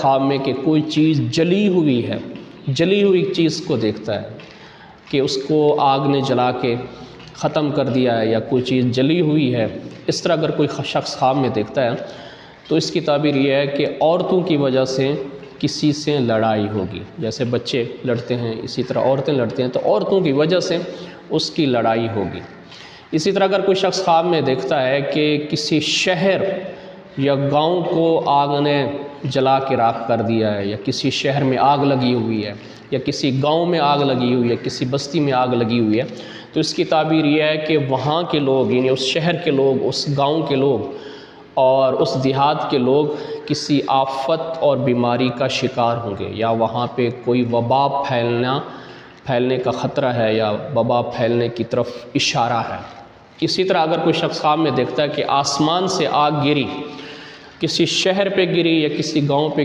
خواب میں کہ کوئی چیز جلی ہوئی ہے، جلی ہوئی چیز کو دیکھتا ہے کہ اس کو آگ نے جلا کے ختم کر دیا ہے یا کوئی چیز جلی ہوئی ہے، اس طرح اگر کوئی شخص خواب میں دیکھتا ہے تو اس کی تعبیر یہ ہے کہ عورتوں کی وجہ سے کسی سے لڑائی ہوگی۔ جیسے بچے لڑتے ہیں اسی طرح عورتیں لڑتے ہیں، تو عورتوں کی وجہ سے اس کی لڑائی ہوگی۔ اسی طرح اگر کوئی شخص خواب میں دیکھتا ہے کہ کسی شہر یا گاؤں کو آگ نے جلا کے راکھ کر دیا ہے، یا کسی شہر میں آگ لگی ہوئی ہے، یا کسی گاؤں میں آگ لگی ہوئی ہے، کسی بستی میں آگ لگی ہوئی ہے، تو اس کی تعبیر یہ ہے کہ وہاں کے لوگ، یعنی اس شہر کے لوگ، اس گاؤں کے لوگ اور اس دیہات کے لوگ کسی آفت اور بیماری کا شکار ہوں گے، یا وہاں پہ کوئی وبا پھیلنے کا خطرہ ہے، یا وبا پھیلنے کی طرف اشارہ ہے۔ اسی طرح اگر کوئی شخص خواب میں دیکھتا ہے کہ آسمان سے آگ گری، کسی شہر پہ گری یا کسی گاؤں پہ